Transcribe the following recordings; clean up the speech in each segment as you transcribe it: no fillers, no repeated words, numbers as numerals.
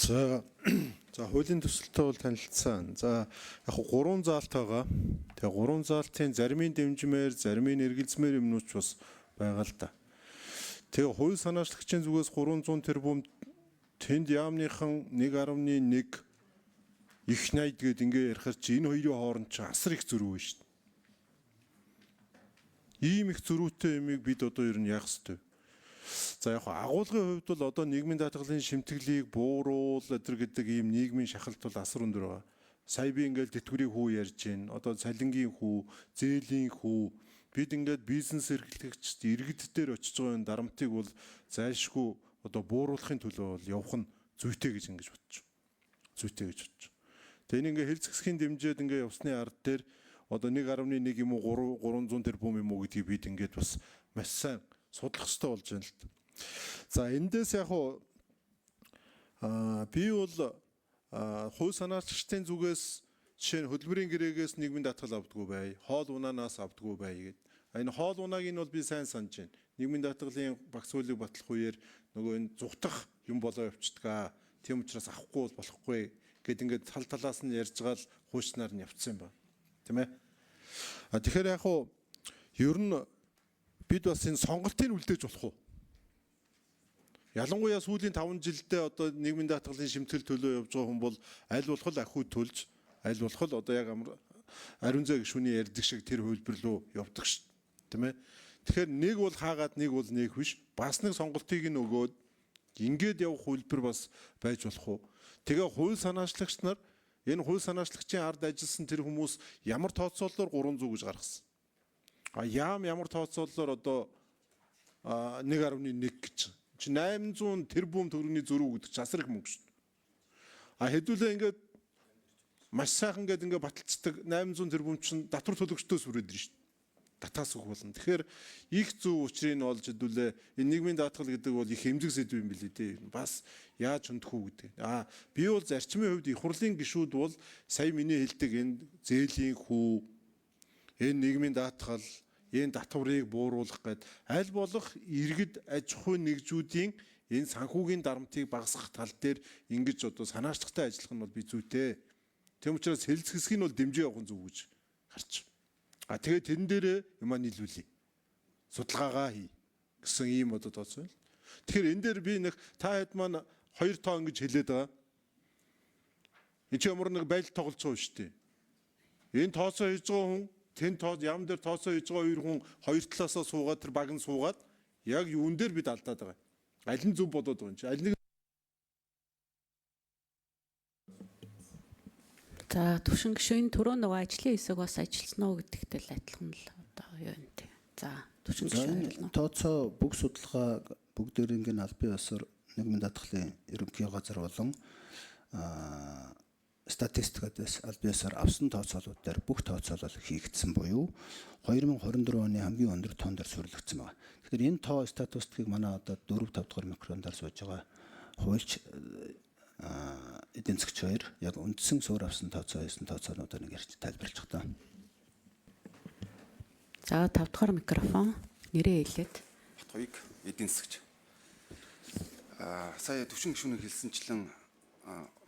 За хуулийн төсөлтөй бол танилцсан. За яг гурван заалт байгаа. Тэгээ гурван заалтын заримын дэмжмээр, заримын эргэлзмээр юмнууч бас байгаа л да. Тэгээ хууль санаачлагчийн зүгээс 300 тэрбум тэнд яамныхан 1.1 их найд гээд ингээ ярихаар чи энэ хоёрын хооронд ч асар их зөрүү шүү дээ. Ийм их зөрүүтэй юмыг бид одоо ер нь яах ёстой. За яг агуулгын хувьд бол одоо нийгмийн даатгалын шимтгэлийг бууруул гэдэг ийм нийгмийн шахалт бол асар өндөр байна. Сая би ингээл тэтгэврийн хүү ярьж байна. Одоо цалингийн хүү, зээлийн хүү. Бид ингээд бизнес эрхлэгчд иргэд дээр очиж байгаа энэ дарамтыг бол зайлшгүй одоо бууруулахын төлөө бол явах нь зүйтэй гэж ингэж бодож байна. Зүйтэй гэж бодож байна. Тэгээ ингээ хэл зэвсгийн дэмжээд ингээ явсны ард дээр одоо 1.1 юм уу 300 тэрбум юм уу гэдгийг бид ингээд бас маш сайн судлах хэрэгтэй болж байна л да. За эндээс яг би бол хууль санаачлагчдын зүгээс жишээ нь хөдөлмөрийн гэрээгээс нийгмийн даатгал авдаггүй бай, хоол унаанаас авдаггүй бай гэдэг. Энэ хоол унааг нь бол би сайн санаж байна. Нийгмийн даатгалын багц хуулийг батлах үеэр нөгөө энэ зүгтах юм болоо явчихдаг. Тийм учраас авахгүй бол болохгүй гэд ингээд тал талаас нь ярьж байгаа л хуучнаар нь явцсан юм байна. Тийм ээ. Тэгэхээр яг ер нь бид бас энэ сонголтыг үлдээж болох уу? Ялангуяа сүүлийн 5 жилдээ одоо нийгмийн даатгалын шимтгэл төлөө явж байгаа хүн бол аль болох л ахуй төлж, аль болох л одоо яг ариун зай гишүүний ярьдаг шиг тэр хөлбөр рүү явдаг шүү дээ. Тийм ээ. Тэгэхээр нэг бол хаагаад нэг бол нэг биш. Бас нэг сонголтыг нь өгөөд ингээд явах хөлбөр бас байж болох уу? Тэгээ хууль санаачлагч нар энэ хууль санаачлагчийн ард ажилласан тэр хүмүүс ямар тооцоололоор 300 гэж гаргасан. Ямар тооцоололоор одоо 1.1 гэж. Чи 800 тэрбум төгрөгийн зөрүү гэдэг чи асар их мөнгө шүү дээ. Хэдүүлээ ингээд маш сайхан ингээд баталцдаг 800 тэрбум чинь татвар төлөгчдөөс хүрээд ирнэ шүү дээ. Татаас өгөх болно. Тэгэхээр их зөв учрыг нь олж хэдүүлээ энэ нийгмийн даатгал гэдэг бол их эмзэг сэдв юм билий дээ. Бас яаж хүндэх үү гэдэг. Би бол зарчмын хувьд их хурлын гишүүд бол сая миний хэлдэг энэ зээлийн хүү, энэ нийгмийн даатгал, энэ татварыг бууруулах гээд аль болох иргэд аж ахуй нэгжүүдийн энэ санхүүгийн дарамтыг багасгах тал дээр ингэж одоо санаачлагтай ажиллах нь бол би зүйтэй. Тэм учраас хэлц хэсгийг нь бол дэмжиж явах нь зөв гэж харж. Тэгээд тэрэн дээрээ юмаа нийлүүлье. Судалгаагаа хий гэсэн ийм одоо тооцоо л. Тэгэхээр энэ дээр би нэг та хэд маань 2 тоо ингэж хэлээд байгаа. Энэ ч ямар нэг байдал тоглож байгаа шүү дээ. Энэ тооцоо хийж байгаа хүн тэн яам дээр тооцоо хийж байгаа 2 хүн хоёр талаасаа суугаад тэр баг нь суугаад яг юун дээр бид алдаад байгаа. Аль нь зөв бодоод байгаа юм чи. Аль нэг За төвшин гишүүн түрүү нөгөө ажлын хэсэг бас ажилласан уу гэдэгтэй л адилхан л одоо юу юм те. За төвшин гишүүн тооцоо бүх судалгаа бүгдээрийн албан ёсоор нийгмийн даатгалын ерөнхий газар болон статистикадаас албан ёсоор авсан тооцоолууд дээр бүх тооцоолол хийгдсэн буюу 2024 оны хамгийн өндөр тоон дээр суурилагдсан байна. Тэгэхээр энэ тоо статистикийг манай одоо 4-5 дахь микрофоноор сууж байгаа хуульч эдийн засгч хоёр яг үндсэн суур авсан тооцоо хийсэн тооцоонуудыг нэг ярьж тайлбарлаж байгаа. За 5 дахь микрофон нэрээ хэлээд. Хоёрыг эдийн засгч. Сая төвшин гишүүнийг хэлсэнчлэн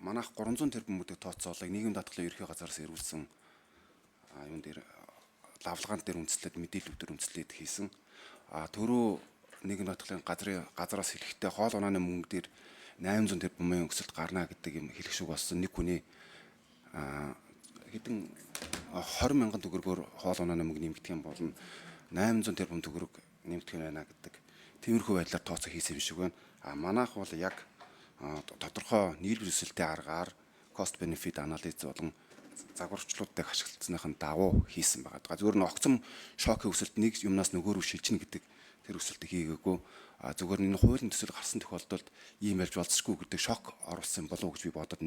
манайх 300 тэрбумуудыг тооцоолыг нийгмийн даатгалын ерөнхий газараас ирүүлсэн юун дээр лавлагаан дээр үндэслээд мэдээлэлүүдээр үндэслээд хийсэн. Төрөө нийгмийн даатгалын газараас хэлэхдээ хоол унааны мөнгө дээр 800 тэрбумын өсөлт гарна гэдэг юм хэлэх шиг болсон. Нэг хүний хэдэн 20 мянган төгрөгөөр хоол унааны мөнгө нэмэгдэх юм бол 800 тэрбум төгрөг нэмэгдэх байна гэдэг тиймэрхүү байдлаар тооцоо хийсэн юм шиг байна. Манайх бол яг тодорхой нийлбэр өсөлтийн аргаар cost benefit анализ болон загварчлуудыг ашиглацсныхын дагуу хийсэн байгаа. Зүгээр нь огцом шокийн өсөлт нэг юмнаас нөгөө рүү шилжинэ гэдэг тэр өсөлтийг хийгээгүй. Зүгээр нь энэ хуулийн төсөл гарсан тохиолдолд ийм ялж болцсохгүй гэдэг шок оруулсан болов уу гэж би бодод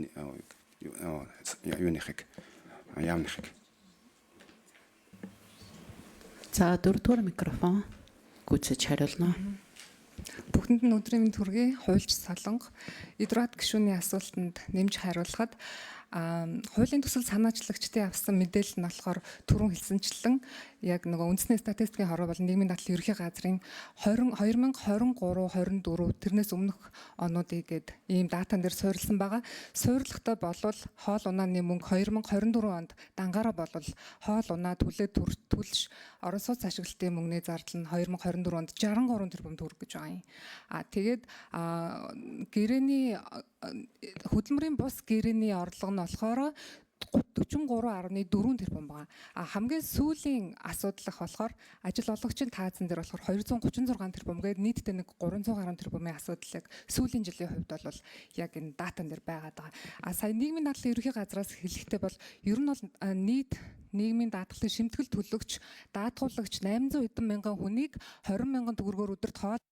яамныхыг. За 4 дугаар микрофон гүйцэж хариулна. Бүгдэнд нь өдрийн мэнд хүргэе. Хуульч Солонго Эдуард гишүүний асуултанд нэмж хариулахад хуулийн төсөл санаачлагчдын авсан мэдээлэл нь болохоор түрүүн хэлсэнчлэн яг нөгөө үндэсний статистикийн хороо бол нийгмийн даатгалын ерөнхий газрын 2023-24 тэрнээс өмнөх онуудыг гээд ийм датан дээр суурилсан байгаа. Суурилгатай болвол хоол унааны мөнгө 2024 онд дангаараа болвол хоол унаа төлж орон сууц ашиглалтын мөнгөний зардал нь 2024 онд 63 тэрбум төгрөг гэж байгаа юм. Тэгээд гэрээний хөдөлмөрийн бус гэрээний орлого нь болохоор 43.4 тэрбум байгаа. Хамгийн сүүлийн асуудал болохоор ажил олгогчийн таазан дээр болохоор 236 тэрбум гээд нийтдээ нэг 300 гаруй тэрбумын асуудал яг сүүлийн жилийн хувьд бол яг энэ датан дээр байгаад байгаа. Сая нийгмийн даатгалын ерөнхий газраас хэлэхдээ бол ер нь бол нийт нийгмийн даатгалын шимтгэл төлөгч, даатгуулагч 800 эдэн мянган хүнийг 20 мянган төгрөгөөр өдөрт хоол.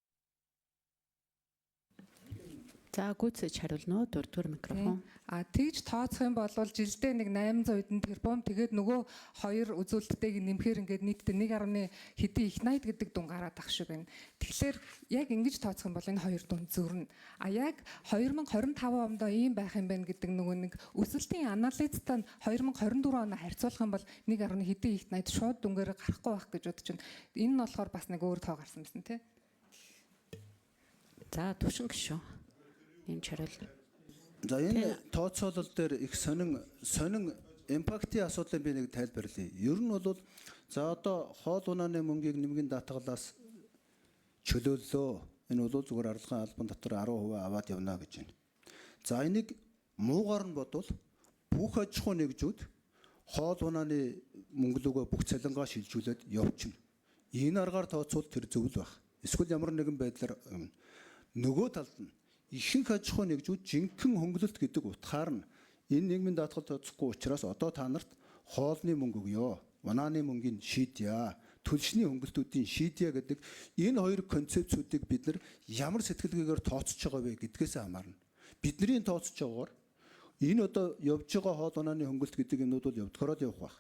За гүйцэж хариулна уу? Дөрөвдүгээр микрофон. Тэгж тооцох юм бол жилдээ нэг 800 эдэн тэрбум тэгээд нөгөө хоёр үзүүлэлттэйг нэмэхээр ингээд нийтдээ 1 хэдэн их 80 гэдэг дүн гараад ах шиг байна. Тэгэхээр яг ингэж тооцох юм бол энэ хоёр дүн зөрнө. Яг 2025 онд ийм байх юм байна гэдэг нөгөө нэг өсөлтийн анализтай 2024 оноо харьцуулах юм бол 1 хэдэн их 80 шууд дүнгээр гарахгүй байх гэж бодож байна. Энэ нь болохоор бас нэг өөр тоо гарсан байсан тий. За төвшин гişүү. Ийм хариул. За энэ тооцоолол дээр их сонин импактын асуудлыг би нэг тайлбарлая. Ер нь бол за одоо хоол унааны мөнгийг нэмгийн даатгалаас чөлөөллөө. Энэ бол зүгээр арилгын албан дотор 10% аваад явна гэж байна. За энийг муугаар нь бодвол бүх аж ахуй нэгжүүд хоол унааны мөнгөлөгөө бүх цалингаа шилжүүлээд явчихна. Энэ аргаар тооцвол тэр зөв л байх. Эсвэл ямар нэгэн байдлаар нөгөө талд нь ихэнх аж ахуй нэгжүүд жинхэнэ хөнгөлөлт гэдэг утгаар нь энэ нийгмийн даатгал тооцохгүй учраас одоо та нарт хоолны мөнгө өгье, унааны мөнгийг шийдье, төлшний хөнгөлтүүдийн шийдье гэдэг энэ хоёр концепцүүдийг бид нар ямар сэтгэлгээгээр тооцож байгаа вэ гэдгээс хамаарна. Бидний тооцож байгаагаар энэ одоо явж байгаа хоол унааны хөнгөлт гэдэг юмнууд бол явдгаараа явах байх.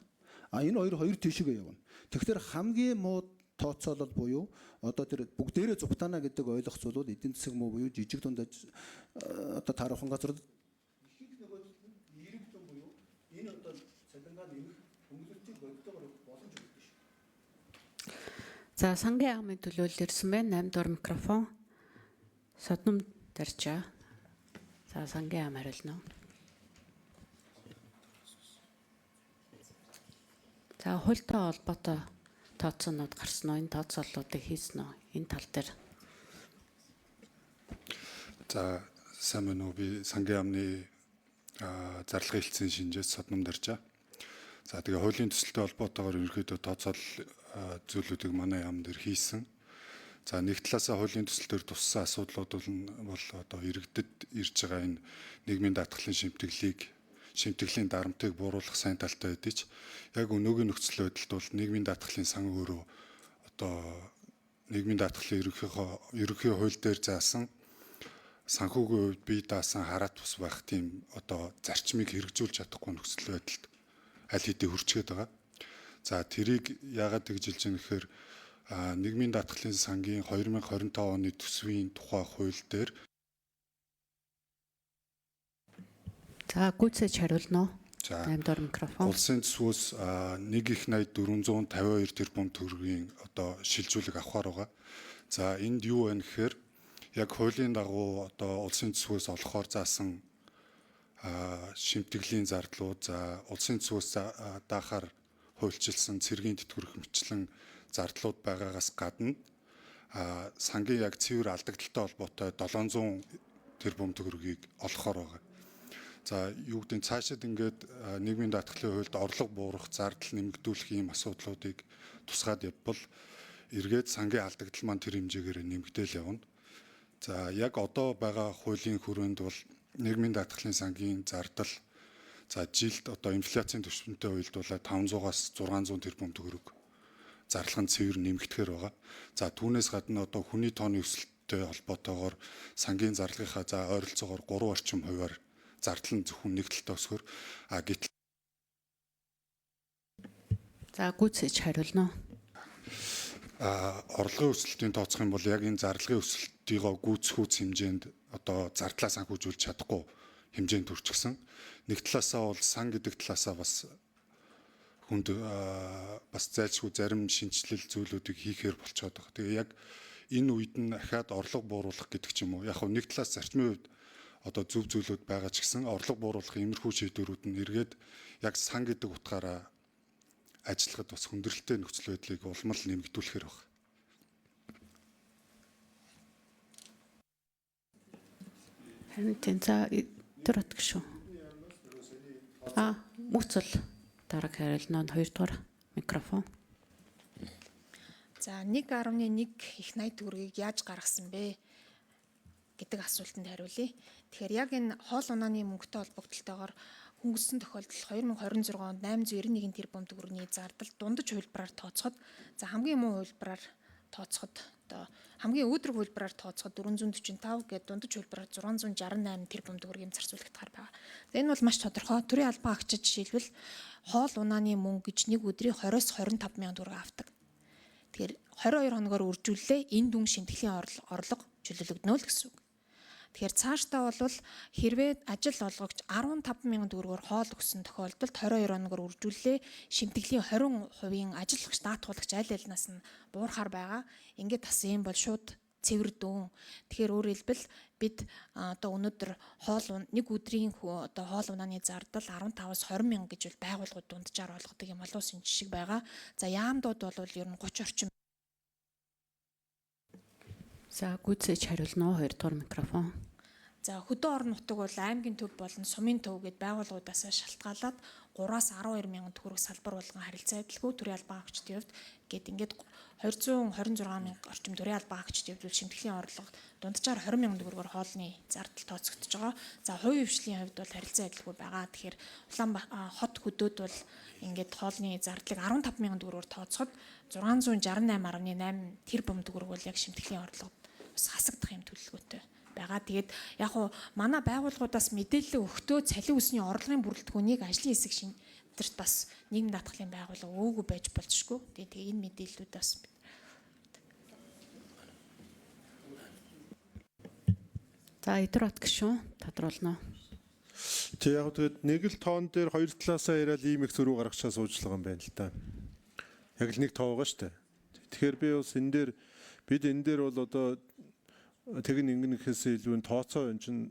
Энэ хоёр тийшээ явна. Тэгэхээр хамгийн муу тооцоолол буюу одоо тэр бүгдээрээ зугтаана гэдэг ойлгоц бол эдийн засаг муу буюу жижиг дунд одоо таархан газар ихэнх нөгөө эрэг зам буюу энэ одоо цалингаа нэмэх хөнгөлөлтийг боддогоор боломж өгдөг шүү. За сангийн агмын төлөөлөл ирсэн байна. 8 дугаар микрофон. Содном Даржаа. За сангийн ам хариулна уу? За хуультай холбоотой тооцоонууд гарсан уу? Энэ тооцооллуудыг хийсэн үү? Энэ тал дээр. За сайн байна уу? Би сангийн амны зарлагын хэлтсийн шинжээс Содном Даржаа. За тэгээ хуулийн төсөлтэй холбоотойгоор ерөнхийдөө тооцоол зүйлүүдийг манай яам дээр хийсэн. За нэг талаасаа хуулийн төсөл төр туссан асуудлууд бол одоо иргэдэд ирж байгаа энэ нийгмийн даатгалын шимтгэлийн дарамтыг бууруулах сайн талтай байдгийг яг өнөөгийн нөхцөл байдалд бол нийгмийн даатгалын сан өөрөө одоо нийгмийн даатгалын ерөнхий хууль дээр заасан санхүүгийн хувьд бие даасан хараат бус байх тийм одоо зарчмыг хэрэгжүүлж чадахгүй нөхцөл байдалд аль хэдийн хүрчгээд байгаа. За тэрийг яагаад тэгжилж байгаа гэхээр нийгмийн даатгалын сангийн 2025 оны төсвийн тухай хууль дээр За гүйцэж хариулна уу? За 8 дугаар микрофон. улсын төсвөөс 1,452 тэрбум төгрөгийн одоо шилжүүлэг авахар байгаа. За энд юу байна гэхээр яг хуулийн дагуу одоо улсын төсвөөс олохоор заасан шимтгэлийн зардлууд за улсын төсвөөс даахаар хуульчилсан цэргийн тэтгэврэх мэтчлэн зардлууд байгаагаас гадна сангийн яг цэвэр алдагдaltaй холбоотой 700 тэрбум төгрөгийг олохоор байгаа. За юу гэдэг цаашид ингээд нийгмийн даатгалын хуульд орлого буурах, зардал нэмэгдүүлэх ийм асуудлуудыг тусгаад явбал эргээд сангийн алдагдал маань тэр хэмжээгээр нэмэгдээл явна. За яг одоо байгаа хуулийн хүрээнд бол нийгмийн даатгалын сангийн зардал за жилд одоо инфляцийн түвшинтэй уялдуулаад 500-аас 600 тэрбум төгрөг зарлах нь цэвэр нэмэгдэхээр байгаа. За түүнээс гадна одоо хүний тооны өсөлттэй холбоотойгоор сангийн зарлагынхаа за ойролцоогоор 3 орчим хувиар зардал нь зөвхөн нэг талтай өсгөр гэтэл За гүйцэж хариулна уу? орлогын өсөлтийн тооцох юм бол яг энэ зарлагын өсөлтийг гүйцэхүүц хэмжээнд одоо зардлаа санхүүжүүлж чадахгүй хэмжээнд хүрчихсэн. Нэг талаасаа бол сан гэдэг талаасаа бас хүнд бас зайлшгүй зарим шинжилэл зүйлүүдийг хийхээр болчиход байгаа. Тэгээ яг энэ үед нь ахаад орлого бууруулах гэдэг ч юм уу. Яг нэг талаас зарчмын үед одоо зөв зүйлүүд байгаа ч гэсэн орлого бууруулах иймэрхүү шийдвэрүүд нь эргээд яг сан гэдэг утгаараа ажиллахад бас хүндрэлтэй нөхцөл байдлыг улам л нэмэгдүүлэхээр байна. Харин тийм за төрөт гişүү. Мөцөл дараг хариулна 2 дугаар микрофон. За 1.1 их 80 төгрөгийг яаж гаргасан бэ гэдэг асуултанд хариулъя. Тэгэхээр яг энэ хоол унааны мөнгөтэй холбогдлолтойгоор хөнгөлсөн тохиолдол 2026 онд 891 тэрбум төгрөгийн зардал дундаж хувилбараар тооцоход за хамгийн муу хувилбараар тооцоход одоо хамгийн өөдрөг хувилбараар тооцоход 445 гээд дундаж хувилбараар 668 тэрбум төгрөгийн зарцуулагдахаар байна. За энэ бол маш тодорхой. Төрийн албан агчид жишээлбэл хоол унааны мөнгө гэж нэг өдрийн 20-с 25 мянган төгрөг авдаг. Тэгэхээр 22 хоногоор үржүүллээ энэ дүн шимтгэлийн орлого чөлөөлөгднө л гэсэн үг. Тэгэхээр цаашдаа бол хэрвээ ажил олгогч 15 мянган төгрөгөөр хоол өгсөн тохиолдолд 22 хоногоор үржүүллээ шимтгэлийн 20% ажиллагч даатгуулагч аль альнаас нь буурахаар байгаа. Ингээд бас юм бол шууд цэвэр дүүн. Тэгэхээр өөрөөр хэлбэл бид одоо өнөөдөр нэг өдрийн одоо хоол унааны зардал 15-аас 20 мянга гэж бол байгууллагууд дунджаар олгодог юм олон улсын жишг байгаа. За яамдууд бол ер нь 30 орчим. За гүйцээж хариулна 2 дугаар микрофон. За хөдөө орон нутаг бол аймгийн төв болон сумын төв гэд байгууллагуудаас шалтгаалаад 3-аас 12 мянган төгрөг салбар болгон харилцаа адилгүй төрийн албан агчдын хувьд гээд ингээд 226 мянга орчим төрийн албан агчдын хувьд шимтгэлийн орлого дунджаар 20 мянган төгрөгөөр хоолны зардал тооцогдож байгаа. За хувийн хвшлийн хувьд бол харилцаа адилгүй байгаа. Тэгэхээр Улаанбаатар хот хөдөөд бол ингээд хоолны зардлыг 15 мянган төгрөгөөр тооцоход 668.8 тэрбум төгрөг бол яг шимтгэлийн орлого бас хасагдах юм төлөвлөгөөтэй байгаа. Тэгээд яг уу манай байгууллагуудаас мэдээлэл өгтөө цалин үсний орлогын бүрэлдэхүүнийг ажлын хэсэг шинжилт бас нийгмийн даатгалын байгууллага өөгүй байж болцшгүй. Тэгээд энэ мэдээллүүд бас За эдрот гişүү тодруулна. Тэг яг тэгээд нэг л тоон дээр хоёр талаасаа яриад ийм их зөрүү гаргачаа суучлага юм байна л да. Яг л нэг тоо байгаа шүү дээ. Тэгэхээр би бас бид энэ дээр бол одоо тэгин ингэнэхээс илүү тооцоо энэ чинь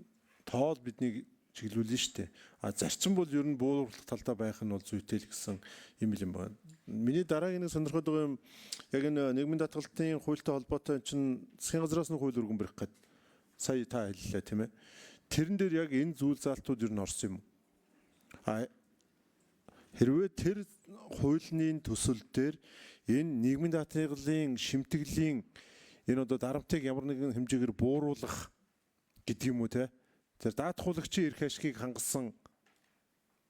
тоол биднийг чиглүүлнэ шүү дээ. Зарчим бол ер нь бууруулах талдаа байх нь бол зүйтэй л гэсэн юм байна. Миний дараагийн нэг сонирхоод байгаа юм яг энэ нийгмийн даатгалтын хуультай холбоотой чинь засгийн газраас нь хууль өргөн барих гэдэг сая та хэллээ тийм ээ. Тэрэн дээр яг энэ зүйл заалтууд ер нь орсон юм. Хэрвээ тэр хуулийн төсөл дээр энэ нийгмийн даатгалын шимтгэлийн энэ одоо дарамтыг ямар нэгэн хэмжээгээр бууруулах гэдэг юм уу те. Тэр даатгуулагчийн эрх ашигыг хангасан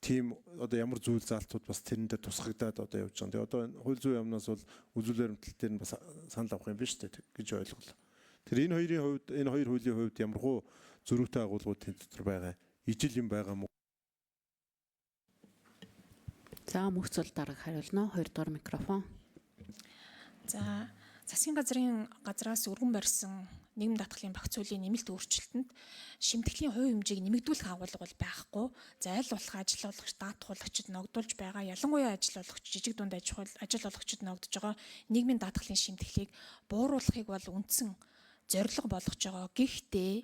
тийм одоо ямар зүйл заалтууд бас тэрэн дээр тусгагдаад одоо явж байгаа. Тэгээ одоо хууль зүйн яамнаас бол үзүүл баримтлал дээр нь бас санал авах юм биш үү гэж ойлголоо. Тэр энэ хоёрын хувьд энэ хоёр хуулийн хувьд ямархуу зөрүүтэй агуулгууд тэн дотор байгаа. Ижил юм байгаа мó. За мөхцөл дарга хариулна 2 дугаар микрофон. За засгийн газраас өргөн барьсан нийгмийн даатгалын багц хуулийн нэмэлт өөрчлөлтөнд шимтгэлийн хувь хэмжээг нэмэгдүүлэх агуулга бол байхгүй. За аль болох ажил олгогч даатгуулагчид ногдуулж байгаа. Ялангуяа ажил олгогч жижиг дунд ажил олгогчид ногдож байгаа нийгмийн даатгалын шимтгэлийг бууруулахыг бол үндсэн зорилго болгож байгаа. Гэхдээ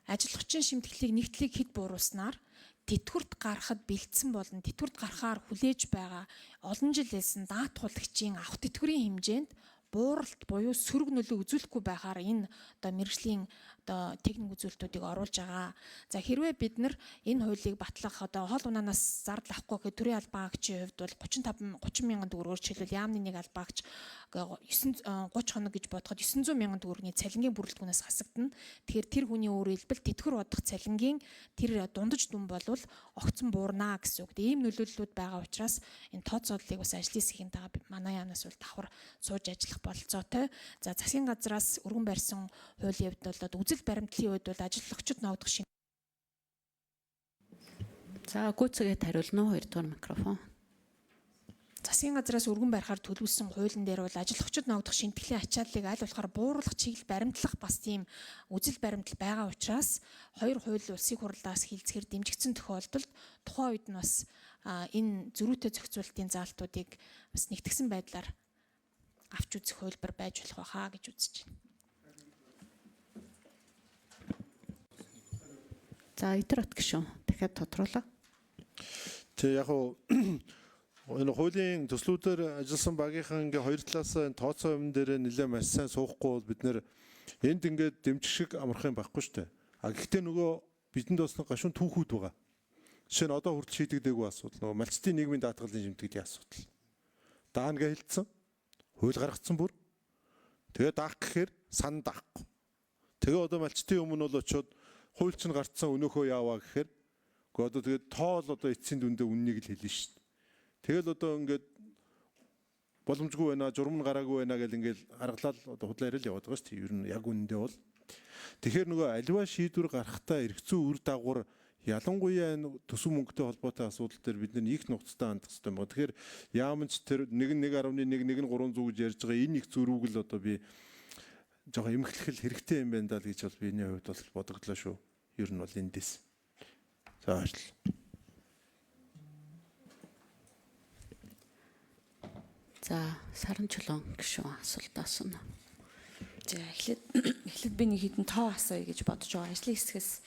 ажилгчийн шимтгэлийг нэгтлийг хэд бууруулснаар тэтгэврт гарахад бэлдсэн болон тэтгэврт гарахаар хүлээж байгаа олон жил хэлсэн даатгуулагчийн авах тэтгэврийн хэмжээнд бууралт буюу сөрөг нөлөө үзүүлэхгүй байхаар энэ одоо мэргэжлийн одоо техник үзүүлэлтүүдийг оруулж байгаа. За хэрвээ бид нар энэ хуулийг батлах одоо хоол унаанаас зардал авахгүй гэхэд төрийн албан агчийн хувьд бол 30 мянган төгрөгөөр жишээлбэл яамны нэг албан агч 30 хоног гэж бодоход 900 мянган төгрөгийн цалингийн бүрэлдэхүүнээс хасагдана. Тэгэхээр тэр хүний өөрөөр хэлбэл тэтгэвэр бодох цалингийн тэр дундаж дүн болвол огцон буурнаа гэсэн үг. Ийм нөлөөллүүд байгаа учраас энэ тооцооллыг бас ажлын хэсгийн дагаа манай яамнаас бол давхар сууж ажиллах бололцоотой. За засгийн газраас өргөн барьсан хуулийн хувьд бол үзэл баримтлалын үед бол ажилгчид ногдох шин. За гүйцэгээд хариулна 2 дугаар микрофон. Засгийн засгийн газраас өргөн барихаар төлөвлөсөн хуулийн дээр бол ажилгчид ногдох шинтгэлийн ачааллыг аль болохоор бууруулах чиглэл баримтлах бас тийм үзэл баримтал байгаа учраас хоёр хууль улсын хурлаас хилцэхээр дэмжигдсэн тохиолдолд тухайн үед нь бас энэ зөрүүтэй зохицуулалтын заалтуудыг бас нэгтгэсэн байдлаар авч үзэх хуулбар байж болох байхаа гэж үзэж байна. За Идэрот гишүүн дахиад тодруулаа. Тэг яг уу энэ хуулийн төслүүдээр ажилласан багийнхаа ингээ хоёр талаас нь тооцоо юм дээр нэлээд маш сайн суухгүй бол бид нэр энд ингээд дэмжих шиг амарх юм байхгүй шүү дээ. А гэхдээ нөгөө бидэнд бас нэг гашуун түүхүүд байгаа. Жишээ нь одоо хүртэл шийдэгдээгүй асуудал нөгөө малчтын нийгмийн даатгалын шимтгэлийн асуудал. Даана гэж хэлсэн. Хууль гаргацсан бүр. Тэгээ даах гэхээр сан даахгүй. Тэгээ одоо малчтын өмнө бол очиод хууль чинь гарцсан өнөөхөө яаваа гэхээр гэхдээ одоо тэгээд тоол одоо эцсийн дүндээ үннийг л хэлнэ шүү дээ. Тэгэл одоо ингээд боломжгүй байна, журам нь гараагүй байна гэл ингээд аргалал одоо худлаа ярил яваад байгаа шүү дээ. Ер нь яг үнэндээ бол. Тэгэхээр нөгөө аливаа шийдвэр гарахтаа эрх зүйн үр дагавар ялангуяа төсөв мөнгөтэй холбоотой асуудал дээр бид нэг нухацтай хандах хэрэгтэй байна. Тэгэхээр яамч тэр 1.1.1 300 гэж ярьж байгаа энэ их зөрүүг л одоо би жоохон эмхлэхэл хэрэгтэй юм байна даа гэж бол биний хувьд бол бодогдлоо шүү. Ер нь бол эндээс. За баярлалаа. За Саран Чулуун гишүүн асуулт асууна. За эхлээд би нэг хэдэн тоо асууя гэж бодож байгаа. Ажлын хэсгээс